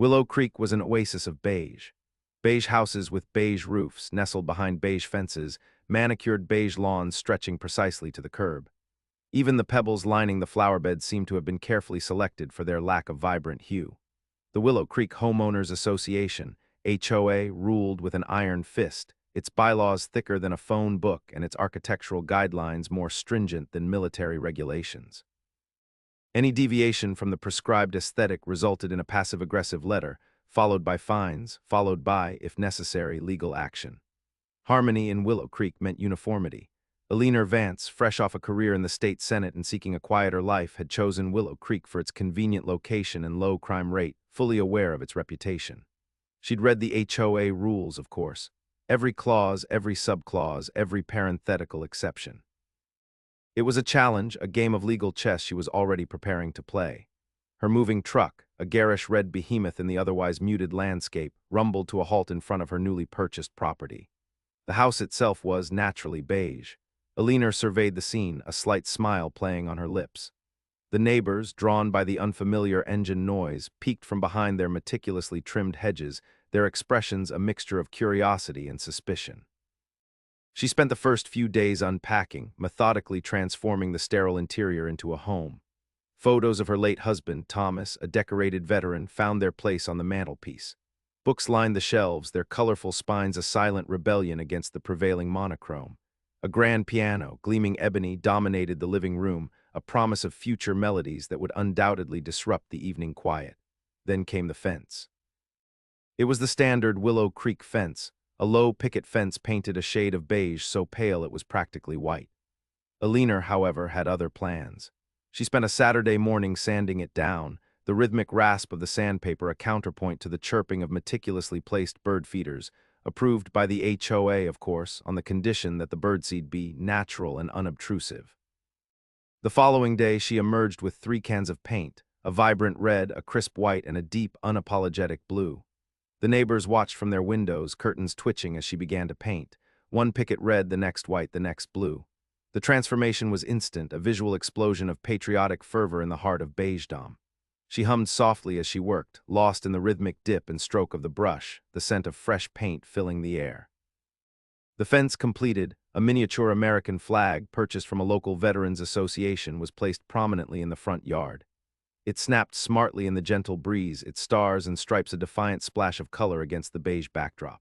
Willow Creek was an oasis of beige. Beige houses with beige roofs nestled behind beige fences, manicured beige lawns stretching precisely to the curb. Even the pebbles lining the flower beds seemed to have been carefully selected for their lack of vibrant hue. The Willow Creek Homeowners Association, HOA, ruled with an iron fist, its bylaws thicker than a phone book and its architectural guidelines more stringent than military regulations. Any deviation from the prescribed aesthetic resulted in a passive-aggressive letter, followed by fines, followed by, if necessary, legal action. Harmony in Willow Creek meant uniformity. Eleanor Vance, fresh off a career in the state senate and seeking a quieter life, had chosen Willow Creek for its convenient location and low crime rate, fully aware of its reputation. She'd read the HOA rules, of course. Every clause, every subclause, every parenthetical exception. It was a challenge, a game of legal chess she was already preparing to play. Her moving truck, a garish red behemoth in the otherwise muted landscape, rumbled to a halt in front of her newly purchased property. The house itself was naturally beige. Eleanor surveyed the scene, a slight smile playing on her lips. The neighbors, drawn by the unfamiliar engine noise, peeked from behind their meticulously trimmed hedges, their expressions a mixture of curiosity and suspicion. She spent the first few days unpacking, methodically transforming the sterile interior into a home. Photos of her late husband, Thomas, a decorated veteran, found their place on the mantelpiece. Books lined the shelves, their colorful spines a silent rebellion against the prevailing monochrome. A grand piano, gleaming ebony, dominated the living room, a promise of future melodies that would undoubtedly disrupt the evening quiet. Then came the fence. It was the standard Willow Creek fence, a low picket fence painted a shade of beige so pale it was practically white. Eleanor, however, had other plans. She spent a Saturday morning sanding it down, the rhythmic rasp of the sandpaper a counterpoint to the chirping of meticulously placed bird feeders, approved by the HOA, of course, on the condition that the birdseed be natural and unobtrusive. The following day she emerged with 3 cans of paint, a vibrant red, a crisp white, and a deep, unapologetic blue. The neighbors watched from their windows, curtains twitching as she began to paint. One picket red, the next white, the next blue. The transformation was instant, a visual explosion of patriotic fervor in the heart of beigedom. She hummed softly as she worked, lost in the rhythmic dip and stroke of the brush, the scent of fresh paint filling the air. The fence completed, a miniature American flag, purchased from a local veterans association, was placed prominently in the front yard. It snapped smartly in the gentle breeze, its stars and stripes a defiant splash of color against the beige backdrop.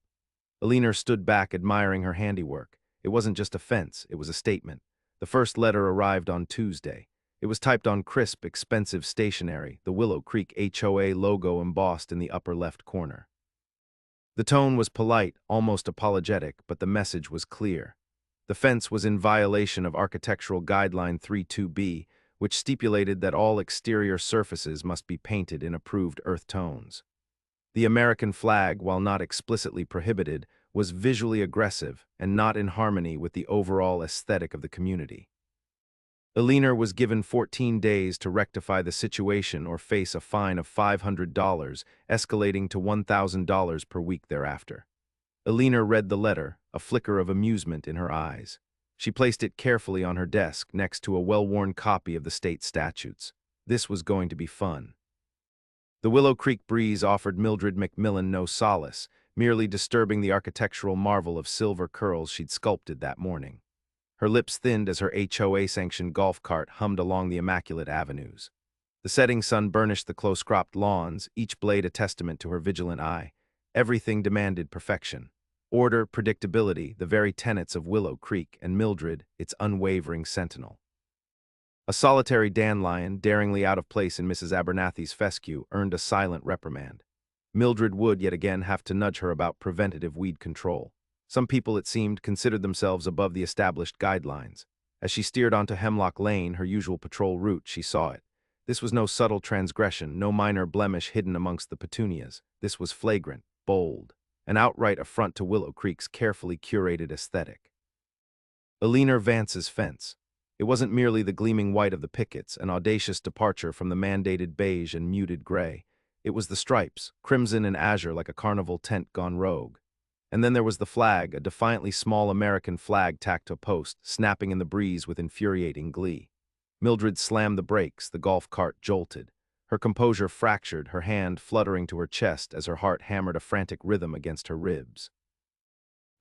Eleanor stood back, admiring her handiwork. It wasn't just a fence, it was a statement. The first letter arrived on Tuesday. It was typed on crisp, expensive stationery, the Willow Creek HOA logo embossed in the upper left corner. The tone was polite, almost apologetic, but the message was clear. The fence was in violation of Architectural Guideline 32B, which stipulated that all exterior surfaces must be painted in approved earth tones. The American flag, while not explicitly prohibited, was visually aggressive and not in harmony with the overall aesthetic of the community. Eleanor was given 14 days to rectify the situation or face a fine of $500, escalating to $1,000 per week thereafter. Eleanor read the letter, a flicker of amusement in her eyes. She placed it carefully on her desk next to a well-worn copy of the state statutes. This was going to be fun. The Willow Creek breeze offered Mildred McMillan no solace, merely disturbing the architectural marvel of silver curls she'd sculpted that morning. Her lips thinned as her HOA-sanctioned golf cart hummed along the immaculate avenues. The setting sun burnished the close-cropped lawns, each blade a testament to her vigilant eye. Everything demanded perfection. Order, predictability, the very tenets of Willow Creek, and Mildred, its unwavering sentinel. A solitary dandelion, daringly out of place in Mrs. Abernathy's fescue, earned a silent reprimand. Mildred would, yet again, have to nudge her about preventative weed control. Some people, it seemed, considered themselves above the established guidelines. As she steered onto Hemlock Lane, her usual patrol route, she saw it. This was no subtle transgression, no minor blemish hidden amongst the petunias. This was flagrant, bold, an outright affront to Willow Creek's carefully curated aesthetic. Eleanor Vance's fence. It wasn't merely the gleaming white of the pickets, an audacious departure from the mandated beige and muted gray. It was the stripes, crimson and azure like a carnival tent gone rogue. And then there was the flag, a defiantly small American flag tacked to a post, snapping in the breeze with infuriating glee. Mildred slammed the brakes, the golf cart jolted. Her composure fractured, her hand fluttering to her chest as her heart hammered a frantic rhythm against her ribs.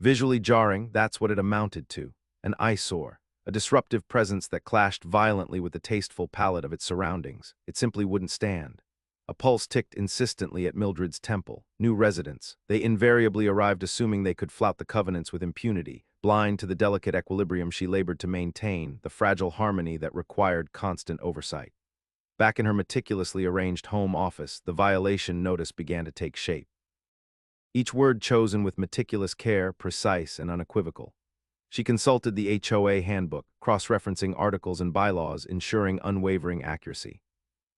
Visually jarring, that's what it amounted to. An eyesore, a disruptive presence that clashed violently with the tasteful palette of its surroundings. It simply wouldn't stand. A pulse ticked insistently at Mildred's temple. New residents. They invariably arrived assuming they could flout the covenants with impunity, blind to the delicate equilibrium she labored to maintain, the fragile harmony that required constant oversight. Back in her meticulously arranged home office, the violation notice began to take shape. Each word chosen with meticulous care, precise and unequivocal. She consulted the HOA handbook, cross-referencing articles and bylaws, ensuring unwavering accuracy.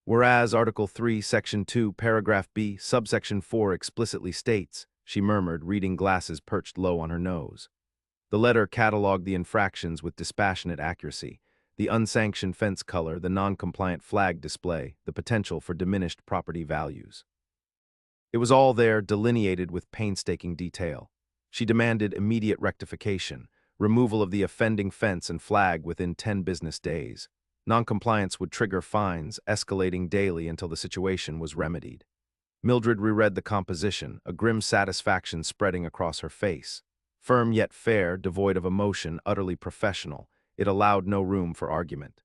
Whereas Article 3, Section 2, Paragraph B, Subsection 4 explicitly states, she murmured, reading glasses perched low on her nose. The letter cataloged the infractions with dispassionate accuracy: the unsanctioned fence color, the non-compliant flag display, the potential for diminished property values. It was all there, delineated with painstaking detail. She demanded immediate rectification, removal of the offending fence and flag within 10 business days. Noncompliance would trigger fines, escalating daily until the situation was remedied. Mildred reread the composition, a grim satisfaction spreading across her face. Firm yet fair, devoid of emotion, utterly professional, it allowed no room for argument.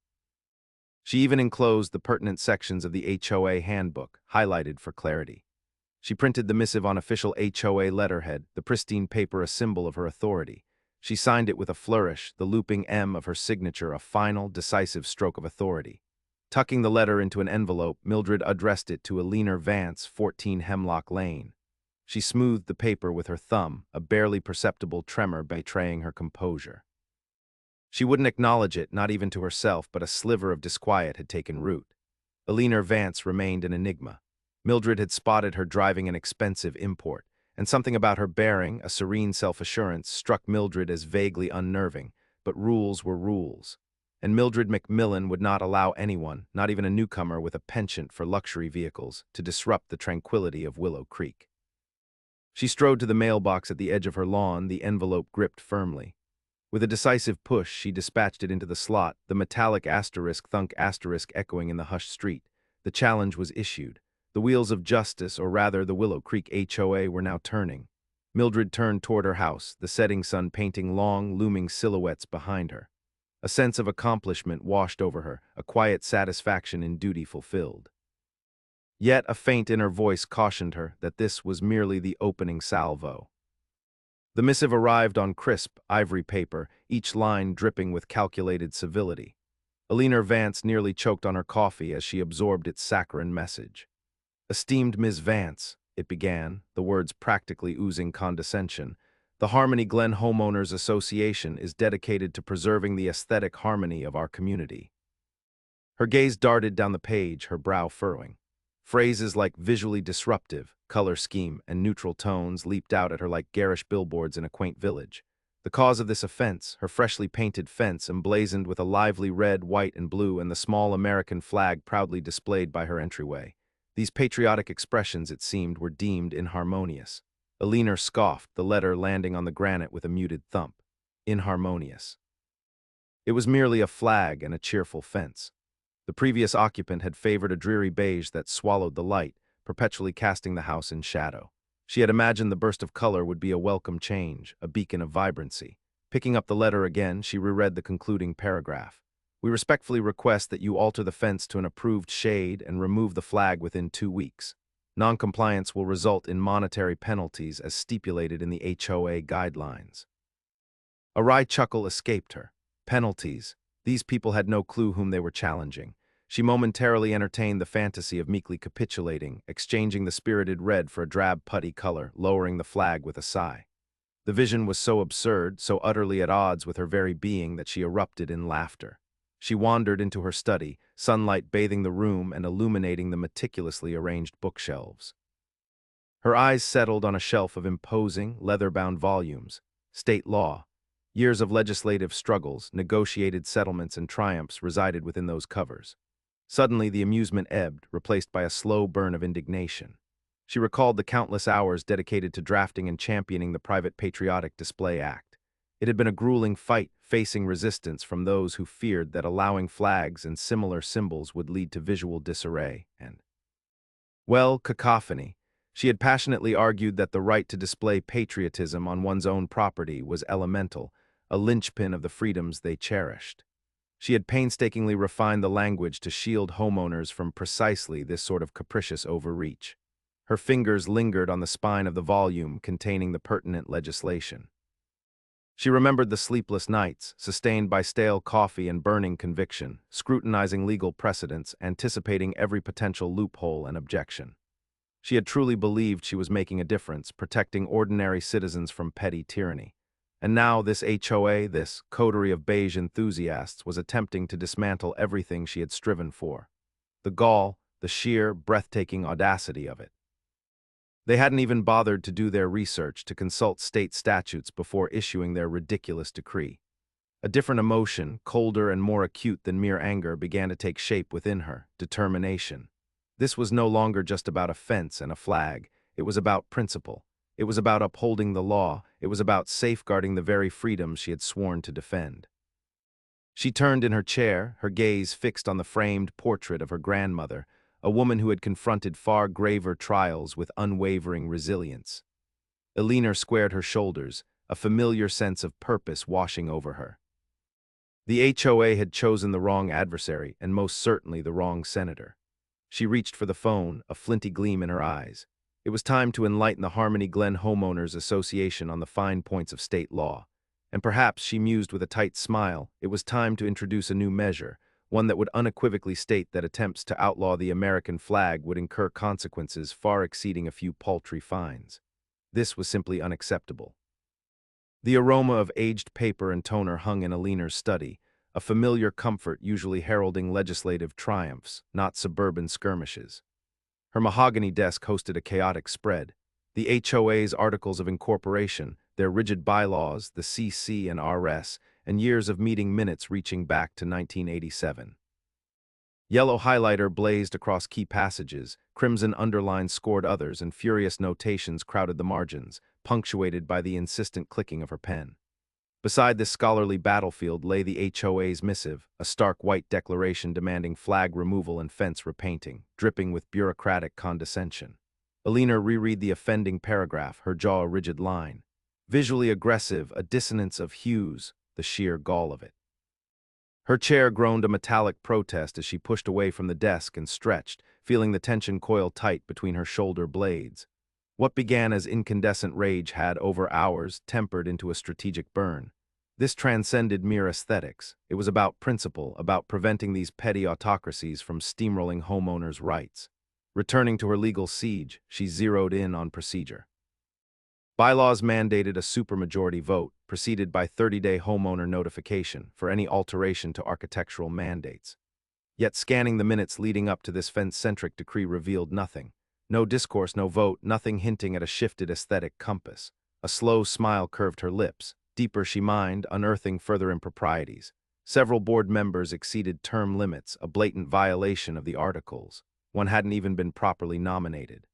She even enclosed the pertinent sections of the HOA handbook, highlighted for clarity. She printed the missive on official HOA letterhead, the pristine paper a symbol of her authority. She signed it with a flourish, the looping M of her signature a final, decisive stroke of authority. Tucking the letter into an envelope, Mildred addressed it to Eleanor Vance, 14 Hemlock Lane. She smoothed the paper with her thumb, a barely perceptible tremor betraying her composure. She wouldn't acknowledge it, not even to herself, but a sliver of disquiet had taken root. Eleanor Vance remained an enigma. Mildred had spotted her driving an expensive import, and something about her bearing, a serene self-assurance, struck Mildred as vaguely unnerving, but rules were rules. And Mildred Macmillan would not allow anyone, not even a newcomer with a penchant for luxury vehicles, to disrupt the tranquility of Willow Creek. She strode to the mailbox at the edge of her lawn, the envelope gripped firmly. With a decisive push, she dispatched it into the slot, the metallic asterisk thunk asterisk echoing in the hushed street. The challenge was issued. The wheels of justice, or rather the Willow Creek HOA, were now turning. Mildred turned toward her house, the setting sun painting long, looming silhouettes behind her. A sense of accomplishment washed over her, a quiet satisfaction in duty fulfilled. Yet a faint inner voice cautioned her that this was merely the opening salvo. The missive arrived on crisp, ivory paper, each line dripping with calculated civility. Eleanor Vance nearly choked on her coffee as she absorbed its saccharine message. "Esteemed Miss Vance," it began, the words practically oozing condescension, "the Harmony Glen Homeowners Association is dedicated to preserving the aesthetic harmony of our community." Her gaze darted down the page, her brow furrowing. Phrases like visually disruptive, color scheme, and neutral tones leaped out at her like garish billboards in a quaint village. The cause of this offense, her freshly painted fence emblazoned with a lively red, white, and blue, and the small American flag proudly displayed by her entryway. These patriotic expressions, it seemed, were deemed inharmonious. Eleanor scoffed, the letter landing on the granite with a muted thump. Inharmonious. It was merely a flag and a cheerful fence. The previous occupant had favored a dreary beige that swallowed the light, perpetually casting the house in shadow. She had imagined the burst of color would be a welcome change, a beacon of vibrancy. Picking up the letter again, she reread the concluding paragraph. "We respectfully request that you alter the fence to an approved shade and remove the flag within 2 weeks. Noncompliance will result in monetary penalties as stipulated in the HOA guidelines." A wry chuckle escaped her. Penalties. These people had no clue whom they were challenging. She momentarily entertained the fantasy of meekly capitulating, exchanging the spirited red for a drab putty color, lowering the flag with a sigh. The vision was so absurd, so utterly at odds with her very being that she erupted in laughter. She wandered into her study, sunlight bathing the room and illuminating the meticulously arranged bookshelves. Her eyes settled on a shelf of imposing, leather-bound volumes. State law. Years of legislative struggles, negotiated settlements, and triumphs resided within those covers. Suddenly, the amusement ebbed, replaced by a slow burn of indignation. She recalled the countless hours dedicated to drafting and championing the private Patriotic Display Act. It had been a grueling fight, facing resistance from those who feared that allowing flags and similar symbols would lead to visual disarray, and Well, cacophony. She had passionately argued that the right to display patriotism on one's own property was elemental, a linchpin of the freedoms they cherished. She had painstakingly refined the language to shield homeowners from precisely this sort of capricious overreach. Her fingers lingered on the spine of the volume containing the pertinent legislation. She remembered the sleepless nights, sustained by stale coffee and burning conviction, scrutinizing legal precedents, anticipating every potential loophole and objection. She had truly believed she was making a difference, protecting ordinary citizens from petty tyranny. And now this HOA, this coterie of beige enthusiasts, was attempting to dismantle everything she had striven for. The gall, the sheer, breathtaking audacity of it. They hadn't even bothered to do their research, to consult state statutes before issuing their ridiculous decree. A different emotion, colder and more acute than mere anger, began to take shape within her: determination. This was no longer just about a fence and a flag. It was about principle. It was about upholding the law. It was about safeguarding the very freedoms she had sworn to defend. She turned in her chair, her gaze fixed on the framed portrait of her grandmother, a woman who had confronted far graver trials with unwavering resilience. Eleanor squared her shoulders, a familiar sense of purpose washing over her. The HOA had chosen the wrong adversary, and most certainly the wrong senator. She reached for the phone, a flinty gleam in her eyes. It was time to enlighten the Harmony Glen Homeowners Association on the fine points of state law. And perhaps, she mused with a tight smile, it was time to introduce a new measure, one that would unequivocally state that attempts to outlaw the American flag would incur consequences far exceeding a few paltry fines. This was simply unacceptable. The aroma of aged paper and toner hung in Eleanor's study, a familiar comfort usually heralding legislative triumphs, not suburban skirmishes. Her mahogany desk hosted a chaotic spread. The HOA's Articles of Incorporation, their rigid bylaws, the CC and RS, and years of meeting minutes reaching back to 1987. Yellow highlighter blazed across key passages, crimson underlines scored others, and furious notations crowded the margins, punctuated by the insistent clicking of her pen. Beside this scholarly battlefield lay the HOA's missive, a stark white declaration demanding flag removal and fence repainting, dripping with bureaucratic condescension. Eleanor reread the offending paragraph, her jaw a rigid line. Visually aggressive, a dissonance of hues, the sheer gall of it. Her chair groaned a metallic protest as she pushed away from the desk and stretched, feeling the tension coil tight between her shoulder blades. What began as incandescent rage had, over hours, tempered into a strategic burn. This transcended mere aesthetics. It was about principle, about preventing these petty autocracies from steamrolling homeowners' rights. Returning to her legal siege, she zeroed in on procedure. Bylaws mandated a supermajority vote, preceded by 30-day homeowner notification for any alteration to architectural mandates. Yet scanning the minutes leading up to this fence-centric decree revealed nothing. No discourse, no vote, nothing hinting at a shifted aesthetic compass. A slow smile curved her lips. Deeper she mined, unearthing further improprieties. Several board members exceeded term limits, a blatant violation of the articles. One hadn't even been properly nominated.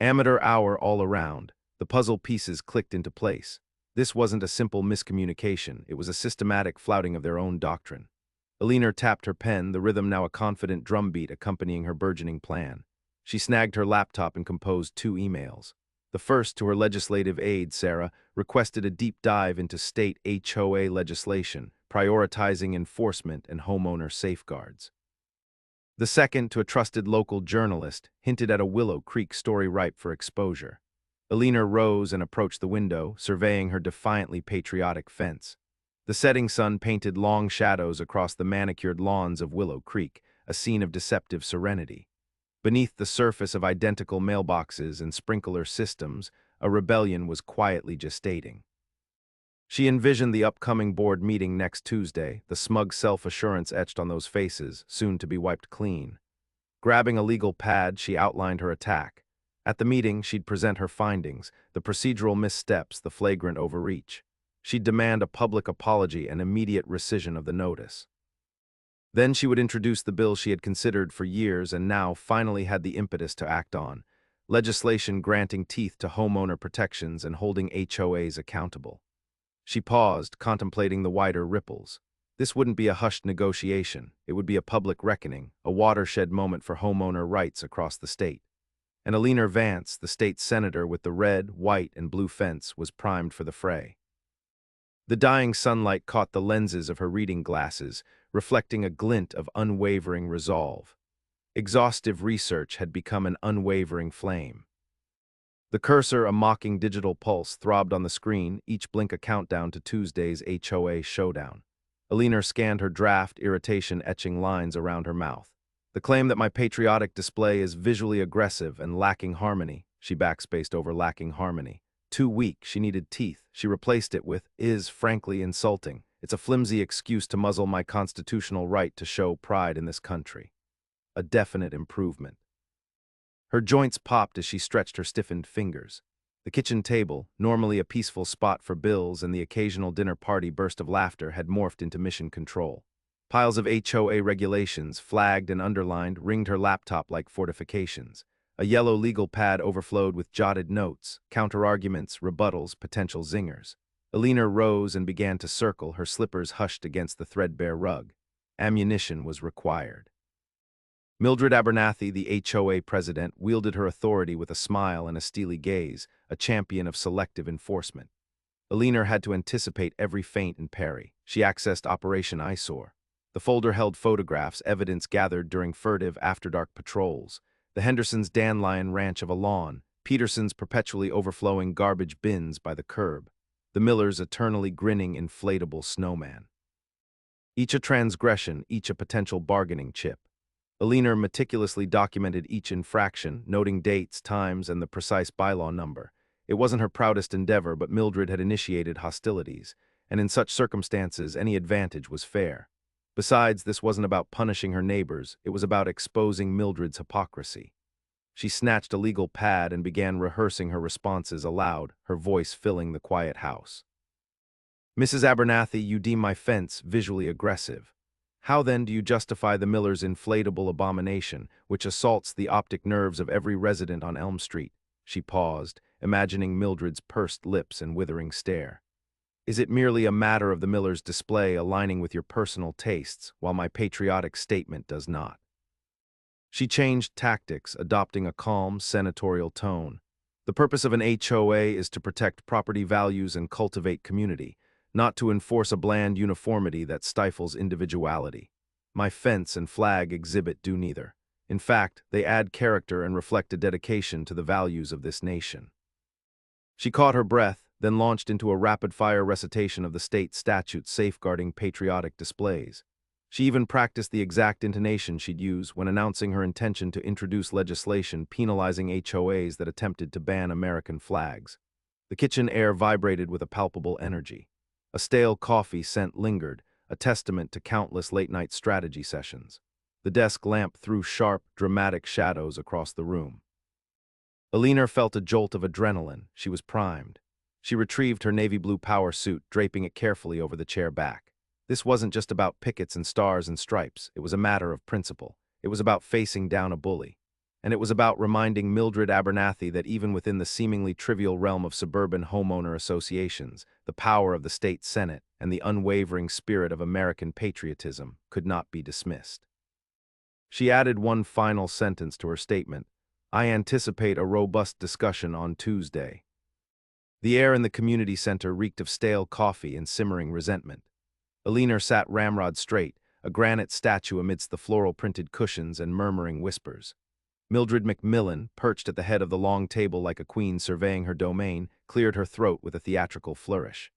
Amateur hour all around. The puzzle pieces clicked into place. This wasn't a simple miscommunication, it was a systematic flouting of their own doctrine. Eleanor tapped her pen, the rhythm now a confident drumbeat accompanying her burgeoning plan. She snagged her laptop and composed 2 emails. The first, to her legislative aide, Sarah, requested a deep dive into state HOA legislation, prioritizing enforcement and homeowner safeguards. The second, to a trusted local journalist, hinted at a Willow Creek story ripe for exposure. Eleanor rose and approached the window, surveying her defiantly patriotic fence. The setting sun painted long shadows across the manicured lawns of Willow Creek, a scene of deceptive serenity. Beneath the surface of identical mailboxes and sprinkler systems, a rebellion was quietly gestating. She envisioned the upcoming board meeting next Tuesday, the smug self-assurance etched on those faces, soon to be wiped clean. Grabbing a legal pad, she outlined her attack. At the meeting, she'd present her findings, the procedural missteps, the flagrant overreach. She'd demand a public apology and immediate rescission of the notice. Then she would introduce the bill she had considered for years and now finally had the impetus to act on: legislation granting teeth to homeowner protections and holding HOAs accountable. She paused, contemplating the wider ripples. This wouldn't be a hushed negotiation. It would be a public reckoning, a watershed moment for homeowner rights across the state. And Alina Vance, the state senator with the red, white, and blue fence, was primed for the fray. The dying sunlight caught the lenses of her reading glasses, reflecting a glint of unwavering resolve. Exhaustive research had become an unwavering flame. The cursor, a mocking digital pulse, throbbed on the screen, each blink a countdown to Tuesday's HOA showdown. Alina scanned her draft, irritation etching lines around her mouth. The claim that my patriotic display is visually aggressive and lacking harmony. She backspaced over lacking harmony. Too weak, she needed teeth. She replaced it with is frankly insulting. It's a flimsy excuse to muzzle my constitutional right to show pride in this country. A definite improvement. Her joints popped as she stretched her stiffened fingers. The kitchen table, normally a peaceful spot for bills and the occasional dinner party burst of laughter, had morphed into mission control. Piles of HOA regulations, flagged and underlined, ringed her laptop like fortifications. A yellow legal pad overflowed with jotted notes, counterarguments, rebuttals, potential zingers. Alina rose and began to circle, her slippers hushed against the threadbare rug. Ammunition was required. Mildred Abernathy, the HOA president, wielded her authority with a smile and a steely gaze, a champion of selective enforcement. Alina had to anticipate every feint and parry. She accessed Operation Eyesore. The folder held photographs, evidence gathered during furtive after-dark patrols. The Hendersons' dandelion ranch of a lawn, Peterson's perpetually overflowing garbage bins by the curb, the Millers' eternally grinning inflatable snowman. Each a transgression, each a potential bargaining chip. Alina meticulously documented each infraction, noting dates, times, and the precise bylaw number. It wasn't her proudest endeavor, but Mildred had initiated hostilities, and in such circumstances any advantage was fair. Besides, this wasn't about punishing her neighbors, it was about exposing Mildred's hypocrisy. She snatched a legal pad and began rehearsing her responses aloud, her voice filling the quiet house. Mrs. Abernathy, you deem my fence visually aggressive. How then do you justify the Millers' inflatable abomination, which assaults the optic nerves of every resident on Elm Street? She paused, imagining Mildred's pursed lips and withering stare. Is it merely a matter of the Millers' display aligning with your personal tastes, while my patriotic statement does not? She changed tactics, adopting a calm, senatorial tone. The purpose of an HOA is to protect property values and cultivate community, not to enforce a bland uniformity that stifles individuality. My fence and flag exhibit do neither. In fact, they add character and reflect a dedication to the values of this nation. She caught her breath, then launched into a rapid-fire recitation of the state statutes safeguarding patriotic displays. She even practiced the exact intonation she'd use when announcing her intention to introduce legislation penalizing HOAs that attempted to ban American flags. The kitchen air vibrated with a palpable energy. A stale coffee scent lingered, a testament to countless late-night strategy sessions. The desk lamp threw sharp, dramatic shadows across the room. Alina felt a jolt of adrenaline. She was primed. She retrieved her navy blue power suit, draping it carefully over the chair back. This wasn't just about pickets and stars and stripes. It was a matter of principle. It was about facing down a bully. And it was about reminding Mildred Abernathy that even within the seemingly trivial realm of suburban homeowner associations, the power of the state senate and the unwavering spirit of American patriotism could not be dismissed. She added one final sentence to her statement. I anticipate a robust discussion on Tuesday. The air in the community center reeked of stale coffee and simmering resentment. Alina sat ramrod straight, a granite statue amidst the floral-printed cushions and murmuring whispers. Mildred McMillan, perched at the head of the long table like a queen surveying her domain, cleared her throat with a theatrical flourish.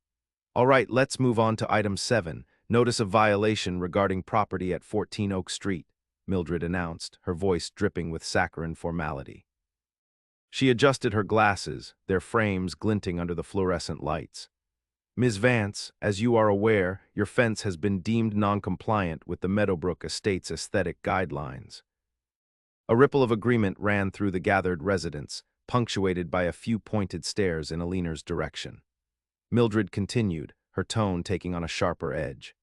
All right, let's move on to item 7, notice of violation regarding property at 14 Oak Street, Mildred announced, her voice dripping with saccharine formality. She adjusted her glasses, their frames glinting under the fluorescent lights. Ms. Vance, as you are aware, your fence has been deemed non-compliant with the Meadowbrook Estate's aesthetic guidelines. A ripple of agreement ran through the gathered residents, punctuated by a few pointed stares in Alina's direction. Mildred continued, her tone taking on a sharper edge.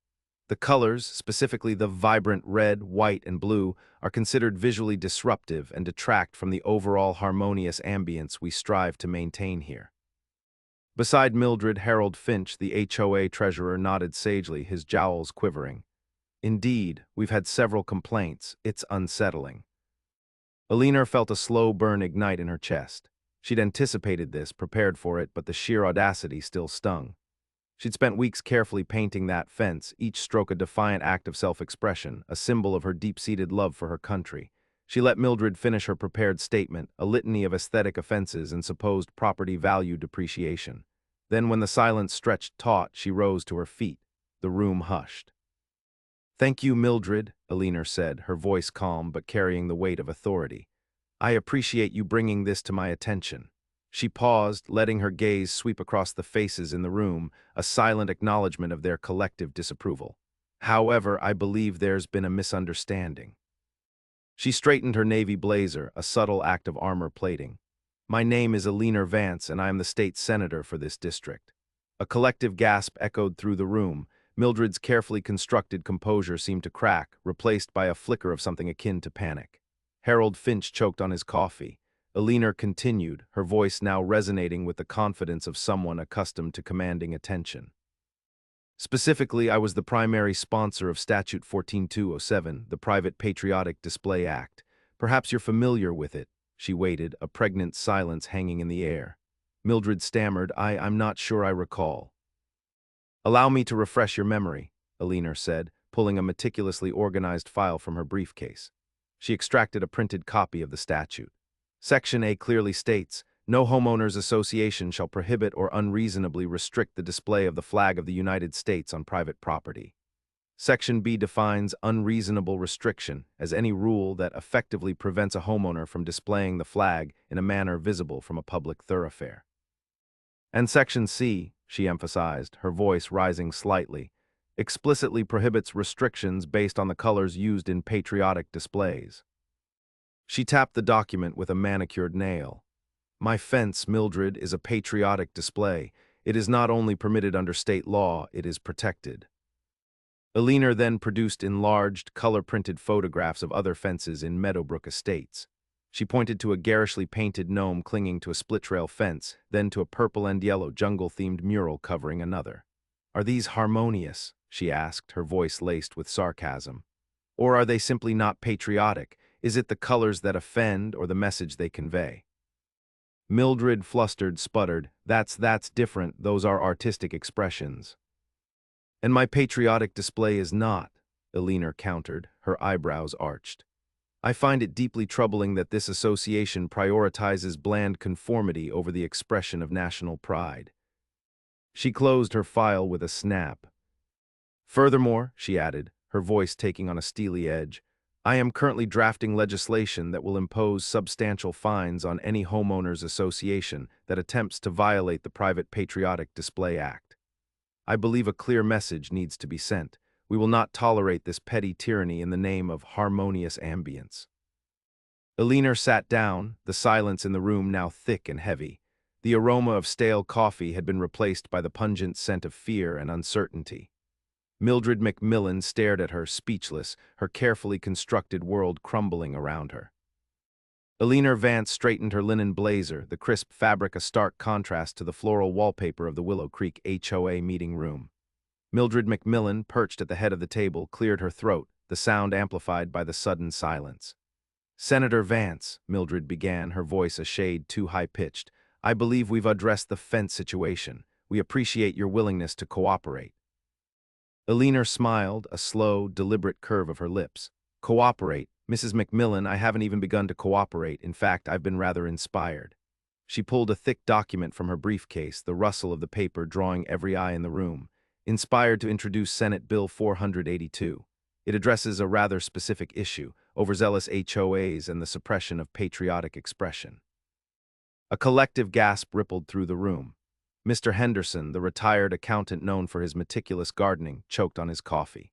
The colors, specifically the vibrant red, white, and blue, are considered visually disruptive and detract from the overall harmonious ambience we strive to maintain here. Beside Mildred, Harold Finch, the HOA treasurer, nodded sagely, his jowls quivering. Indeed, we've had several complaints. It's unsettling. Alina felt a slow burn ignite in her chest. She'd anticipated this, prepared for it, but the sheer audacity still stung. She'd spent weeks carefully painting that fence, each stroke a defiant act of self-expression, a symbol of her deep-seated love for her country. She let Mildred finish her prepared statement, a litany of aesthetic offenses and supposed property value depreciation. Then, when the silence stretched taut, she rose to her feet. The room hushed. "Thank you, Mildred," Alina said, her voice calm but carrying the weight of authority. "I appreciate you bringing this to my attention." She paused, letting her gaze sweep across the faces in the room, a silent acknowledgement of their collective disapproval. "However, I believe there's been a misunderstanding." She straightened her navy blazer, a subtle act of armor plating. "My name is Alina Vance, and I am the state senator for this district." A collective gasp echoed through the room. Mildred's carefully constructed composure seemed to crack, replaced by a flicker of something akin to panic. Harold Finch choked on his coffee. Alina continued, her voice now resonating with the confidence of someone accustomed to commanding attention. "Specifically, I was the primary sponsor of Statute 14207, the Private Patriotic Display Act. Perhaps you're familiar with it." She waited, a pregnant silence hanging in the air. Mildred stammered, I'm not sure I recall." "Allow me to refresh your memory," Alina said, pulling a meticulously organized file from her briefcase. She extracted a printed copy of the statute. Section A clearly states, "No homeowners association shall prohibit or unreasonably restrict the display of the flag of the United States on private property." Section B defines unreasonable restriction as any rule that effectively prevents a homeowner from displaying the flag in a manner visible from a public thoroughfare. And Section C, she emphasized, her voice rising slightly, explicitly prohibits restrictions based on the colors used in patriotic displays. She tapped the document with a manicured nail. "My fence, Mildred, is a patriotic display. It is not only permitted under state law, it is protected." Alina then produced enlarged, color-printed photographs of other fences in Meadowbrook Estates. She pointed to a garishly painted gnome clinging to a split-rail fence, then to a purple and yellow jungle-themed mural covering another. "Are these harmonious?" she asked, her voice laced with sarcasm. "Or are they simply not patriotic? Is it the colors that offend or the message they convey?" Mildred, flustered, sputtered, That's different. Those are artistic expressions." "And my patriotic display is not," Alina countered, her eyebrows arched. "I find it deeply troubling that this association prioritizes bland conformity over the expression of national pride." She closed her file with a snap. "Furthermore," she added, her voice taking on a steely edge, "I am currently drafting legislation that will impose substantial fines on any homeowners association that attempts to violate the Private Patriotic Display Act. I believe a clear message needs to be sent. We will not tolerate this petty tyranny in the name of harmonious ambience." Alina sat down, the silence in the room now thick and heavy. The aroma of stale coffee had been replaced by the pungent scent of fear and uncertainty. Mildred McMillan stared at her, speechless, her carefully constructed world crumbling around her. Alina Vance straightened her linen blazer, the crisp fabric a stark contrast to the floral wallpaper of the Willow Creek HOA meeting room. Mildred McMillan, perched at the head of the table, cleared her throat, the sound amplified by the sudden silence. "Senator Vance," Mildred began, her voice a shade too high-pitched, "I believe we've addressed the fence situation. We appreciate your willingness to cooperate." Alina smiled, a slow, deliberate curve of her lips. "Cooperate? Mrs. McMillan, I haven't even begun to cooperate. In fact, I've been rather inspired." She pulled a thick document from her briefcase, the rustle of the paper drawing every eye in the room. "Inspired to introduce Senate Bill 482. It addresses a rather specific issue, overzealous HOAs and the suppression of patriotic expression." A collective gasp rippled through the room. Mr. Henderson, the retired accountant known for his meticulous gardening, choked on his coffee.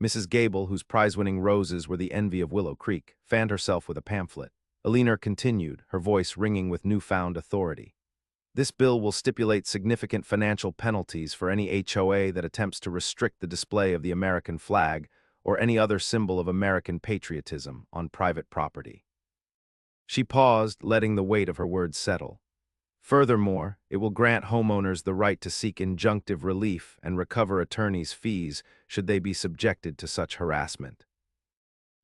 Mrs. Gable, whose prize-winning roses were the envy of Willow Creek, fanned herself with a pamphlet. Alina continued, her voice ringing with newfound authority. "This bill will stipulate significant financial penalties for any HOA that attempts to restrict the display of the American flag or any other symbol of American patriotism on private property." She paused, letting the weight of her words settle. Furthermore, it will grant homeowners the right to seek injunctive relief and recover attorneys' fees should they be subjected to such harassment.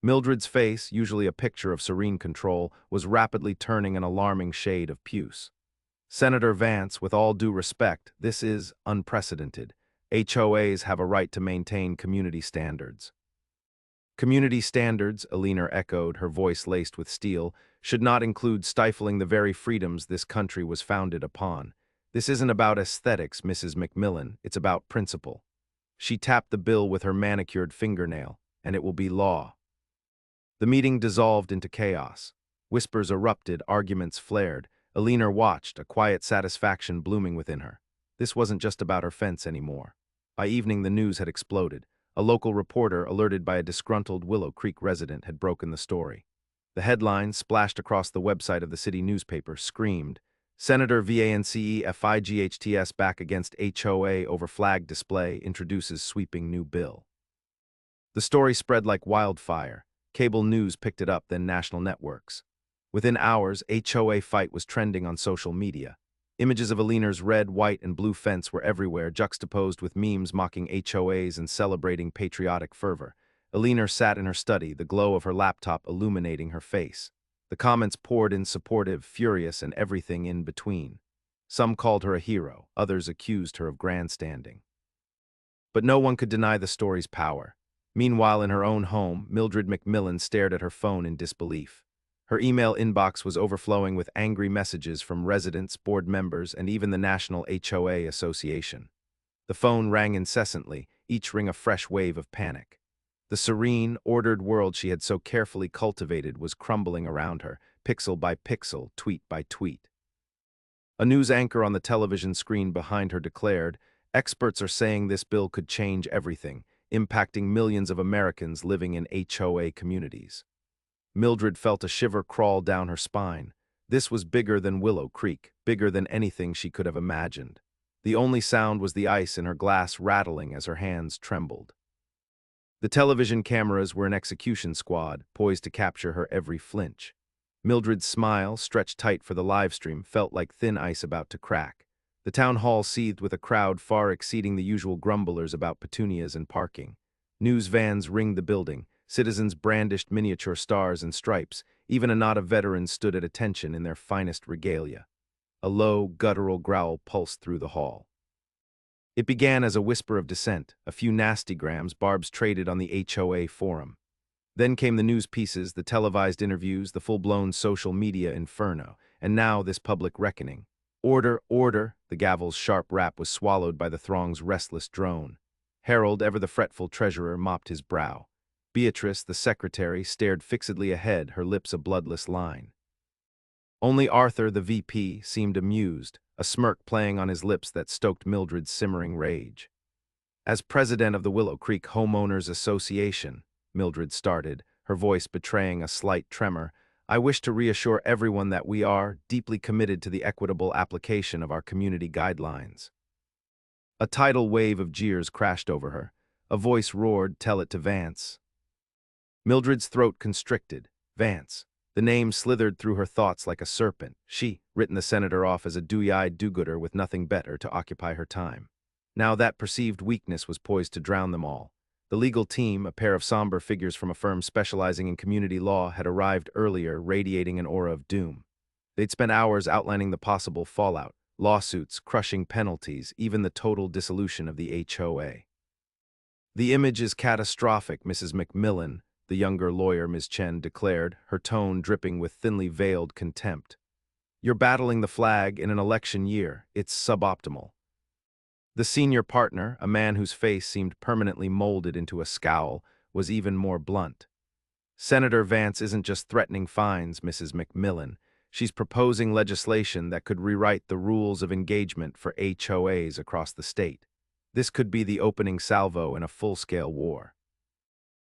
Mildred's face, usually a picture of serene control, was rapidly turning an alarming shade of puce. Senator Vance, with all due respect, this is unprecedented. HOAs have a right to maintain community standards. Community standards, Alina echoed, her voice laced with steel, should not include stifling the very freedoms this country was founded upon. This isn't about aesthetics, Mrs. McMillan, it's about principle. She tapped the bill with her manicured fingernail, and it will be law. The meeting dissolved into chaos. Whispers erupted, arguments flared. Alina watched, a quiet satisfaction blooming within her. This wasn't just about her fence anymore. By evening, the news had exploded. A local reporter, alerted by a disgruntled Willow Creek resident, had broken the story. The headline, splashed across the website of the city newspaper, screamed, "Senator VANCE back against HOA over flag display introduces sweeping new bill." The story spread like wildfire. Cable news picked it up, then national networks. Within hours, HOA fight was trending on social media. Images of Alina's red, white, and blue fence were everywhere, juxtaposed with memes mocking HOAs and celebrating patriotic fervor. Alina sat in her study, the glow of her laptop illuminating her face. The comments poured in, supportive, furious, and everything in between. Some called her a hero, others accused her of grandstanding. But no one could deny the story's power. Meanwhile, in her own home, Mildred McMillan stared at her phone in disbelief. Her email inbox was overflowing with angry messages from residents, board members, and even the National HOA Association. The phone rang incessantly, each ring a fresh wave of panic. The serene, ordered world she had so carefully cultivated was crumbling around her, pixel by pixel, tweet by tweet. A news anchor on the television screen behind her declared, "Experts are saying this bill could change everything, impacting millions of Americans living in HOA communities." Mildred felt a shiver crawl down her spine. This was bigger than Willow Creek, bigger than anything she could have imagined. The only sound was the ice in her glass rattling as her hands trembled. The television cameras were an execution squad, poised to capture her every flinch. Mildred's smile, stretched tight for the livestream, felt like thin ice about to crack. The town hall seethed with a crowd far exceeding the usual grumblers about petunias and parking. News vans ringed the building. Citizens brandished miniature stars and stripes. Even a knot of veterans stood at attention in their finest regalia. A low, guttural growl pulsed through the hall. It began as a whisper of dissent, a few nastygrams Barb's traded on the HOA forum. Then came the news pieces, the televised interviews, the full-blown social media inferno, and now this public reckoning. "Order, order!" The gavel's sharp rap was swallowed by the throng's restless drone. Harold, ever the fretful treasurer, mopped his brow. Beatrice, the secretary, stared fixedly ahead, her lips a bloodless line. Only Arthur, the VP, seemed amused, a smirk playing on his lips that stoked Mildred's simmering rage. "As president of the Willow Creek Homeowners Association," Mildred started, her voice betraying a slight tremor, "I wish to reassure everyone that we are deeply committed to the equitable application of our community guidelines." A tidal wave of jeers crashed over her. A voice roared, "Tell it to Vance." Mildred's throat constricted. Vance. The name slithered through her thoughts like a serpent. She, written the senator off as a dewy-eyed do-gooder with nothing better to occupy her time. Now that perceived weakness was poised to drown them all. The legal team, a pair of somber figures from a firm specializing in community law, had arrived earlier, radiating an aura of doom. They'd spent hours outlining the possible fallout, lawsuits, crushing penalties, even the total dissolution of the HOA. "The image is catastrophic, Mrs. McMillan," the younger lawyer, Ms. Chen, declared, her tone dripping with thinly veiled contempt. "You're battling the flag in an election year. It's suboptimal." The senior partner, a man whose face seemed permanently molded into a scowl, was even more blunt. "Senator Vance isn't just threatening fines, Mrs. McMillan. She's proposing legislation that could rewrite the rules of engagement for HOAs across the state. This could be the opening salvo in a full-scale war."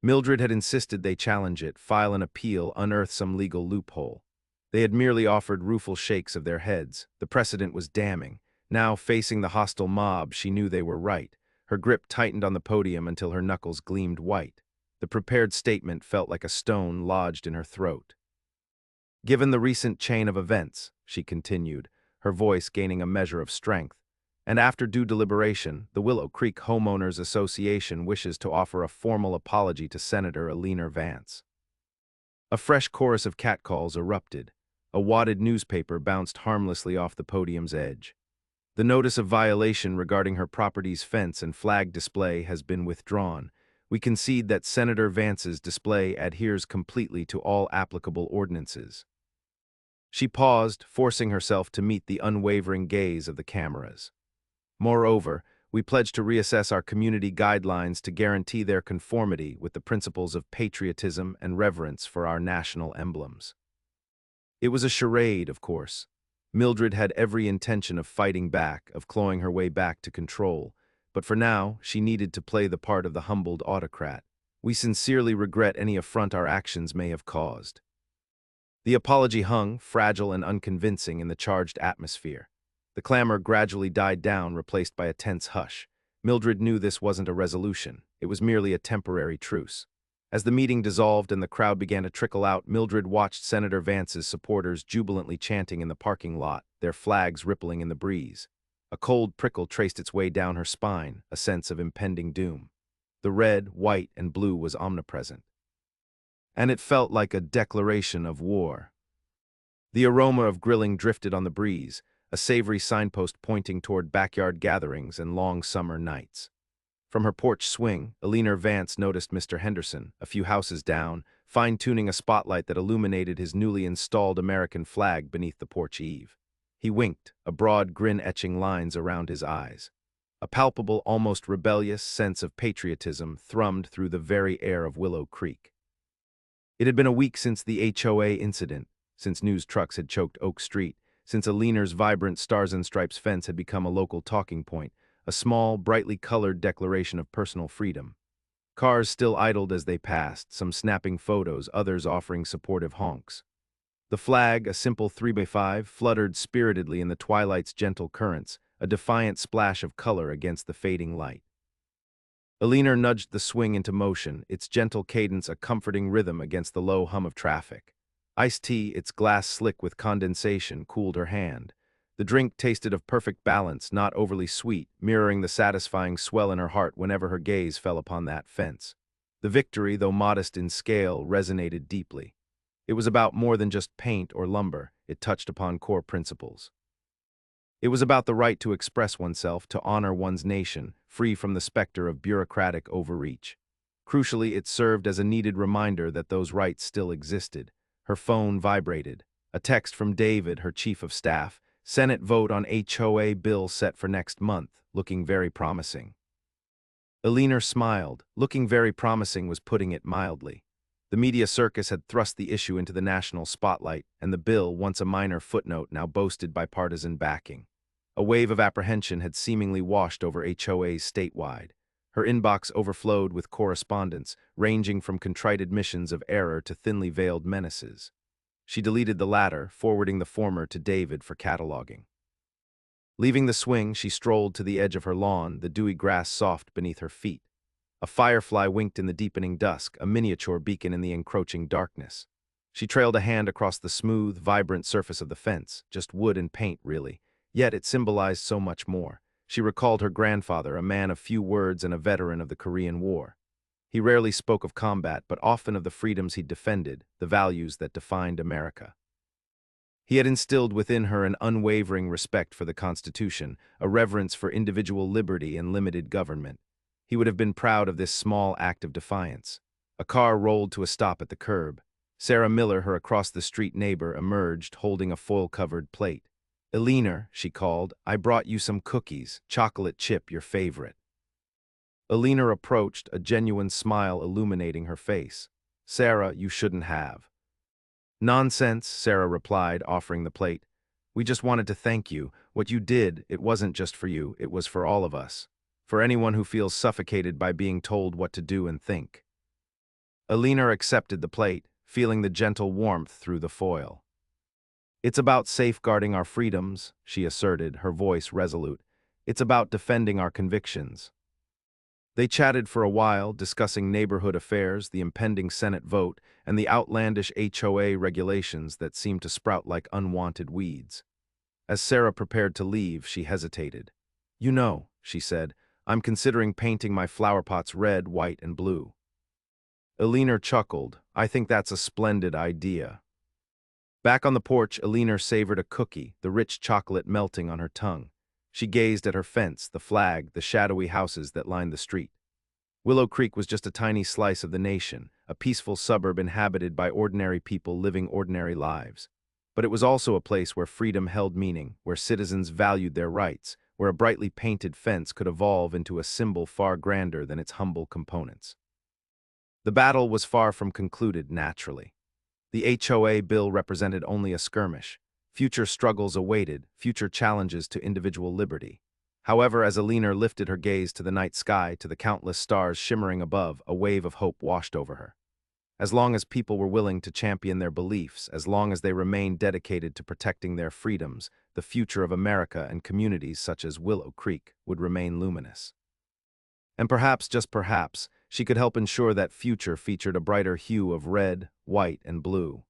Mildred had insisted they challenge it, file an appeal, unearth some legal loophole. They had merely offered rueful shakes of their heads. The precedent was damning. Now, facing the hostile mob, she knew they were right. Her grip tightened on the podium until her knuckles gleamed white. The prepared statement felt like a stone lodged in her throat. "Given the recent chain of events," she continued, her voice gaining a measure of strength. And after due deliberation, the Willow Creek Homeowners Association wishes to offer a formal apology to Senator Eleanor Vance. A fresh chorus of catcalls erupted. A wadded newspaper bounced harmlessly off the podium's edge. The notice of violation regarding her property's fence and flag display has been withdrawn. We concede that Senator Vance's display adheres completely to all applicable ordinances. She paused, forcing herself to meet the unwavering gaze of the cameras. Moreover, we pledge to reassess our community guidelines to guarantee their conformity with the principles of patriotism and reverence for our national emblems. It was a charade, of course. Mildred had every intention of fighting back, of clawing her way back to control, but for now, she needed to play the part of the humbled autocrat. We sincerely regret any affront our actions may have caused. The apology hung, fragile and unconvincing, in the charged atmosphere. The clamor gradually died down, replaced by a tense hush. Mildred knew this wasn't a resolution. It was merely a temporary truce. As the meeting dissolved and the crowd began to trickle out, Mildred watched Senator Vance's supporters jubilantly chanting in the parking lot, their flags rippling in the breeze. A cold prickle traced its way down her spine, a sense of impending doom. The red, white, and blue was omnipresent. And it felt like a declaration of war. The aroma of grilling drifted on the breeze, a savory signpost pointing toward backyard gatherings and long summer nights. From her porch swing, Eleanor Vance noticed Mr. Henderson, a few houses down, fine-tuning a spotlight that illuminated his newly installed American flag beneath the porch eave. He winked, a broad grin etching lines around his eyes. A palpable, almost rebellious sense of patriotism thrummed through the very air of Willow Creek. It had been a week since the HOA incident, since news trucks had choked Oak Street, since Eleanor's vibrant Stars and Stripes fence had become a local talking point, a small, brightly colored declaration of personal freedom. Cars still idled as they passed, some snapping photos, others offering supportive honks. The flag, a simple 3x5, fluttered spiritedly in the twilight's gentle currents, a defiant splash of color against the fading light. Eleanor nudged the swing into motion, its gentle cadence a comforting rhythm against the low hum of traffic. Iced tea, its glass slick with condensation, cooled her hand. The drink tasted of perfect balance, not overly sweet, mirroring the satisfying swell in her heart whenever her gaze fell upon that fence. The victory, though modest in scale, resonated deeply. It was about more than just paint or lumber. It touched upon core principles. It was about the right to express oneself, to honor one's nation, free from the specter of bureaucratic overreach. Crucially, it served as a needed reminder that those rights still existed. Her phone vibrated. A text from David, her chief of staff. Senate vote on HOA bill set for next month, looking very promising. Eleanor smiled. Looking very promising was putting it mildly. The media circus had thrust the issue into the national spotlight, and the bill, once a minor footnote, now boasted bipartisan backing. A wave of apprehension had seemingly washed over HOAs statewide. Her inbox overflowed with correspondence, ranging from contrite admissions of error to thinly veiled menaces. She deleted the latter, forwarding the former to David for cataloging. Leaving the swing, she strolled to the edge of her lawn, the dewy grass soft beneath her feet. A firefly winked in the deepening dusk, a miniature beacon in the encroaching darkness. She trailed a hand across the smooth, vibrant surface of the fence, just wood and paint, really, yet it symbolized so much more. She recalled her grandfather, a man of few words and a veteran of the Korean War. He rarely spoke of combat, but often of the freedoms he'd defended, the values that defined America. He had instilled within her an unwavering respect for the Constitution, a reverence for individual liberty and limited government. He would have been proud of this small act of defiance. A car rolled to a stop at the curb. Sarah Miller, her across-the-street neighbor, emerged, holding a foil-covered plate. "Eleanor," she called, "I brought you some cookies, chocolate chip, your favorite." Eleanor approached, a genuine smile illuminating her face. "Sarah, you shouldn't have." "Nonsense," Sarah replied, offering the plate. "We just wanted to thank you. What you did, it wasn't just for you, it was for all of us. For anyone who feels suffocated by being told what to do and think." Eleanor accepted the plate, feeling the gentle warmth through the foil. "It's about safeguarding our freedoms," she asserted, her voice resolute. "It's about defending our convictions." They chatted for a while, discussing neighborhood affairs, the impending Senate vote, and the outlandish HOA regulations that seemed to sprout like unwanted weeds. As Sarah prepared to leave, she hesitated. "You know," she said, "I'm considering painting my flower pots red, white, and blue." Eleanor chuckled. "I think that's a splendid idea." Back on the porch, Eleanor savored a cookie, the rich chocolate melting on her tongue. She gazed at her fence, the flag, the shadowy houses that lined the street. Willow Creek was just a tiny slice of the nation, a peaceful suburb inhabited by ordinary people living ordinary lives. But it was also a place where freedom held meaning, where citizens valued their rights, where a brightly painted fence could evolve into a symbol far grander than its humble components. The battle was far from concluded naturally. The HOA bill represented only a skirmish. Future struggles awaited, future challenges to individual liberty. However, as Eleanor lifted her gaze to the night sky, to the countless stars shimmering above, a wave of hope washed over her. As long as people were willing to champion their beliefs, as long as they remained dedicated to protecting their freedoms, the future of America and communities such as Willow Creek would remain luminous. And perhaps, just perhaps, she could help ensure that future featured a brighter hue of red, white, and blue.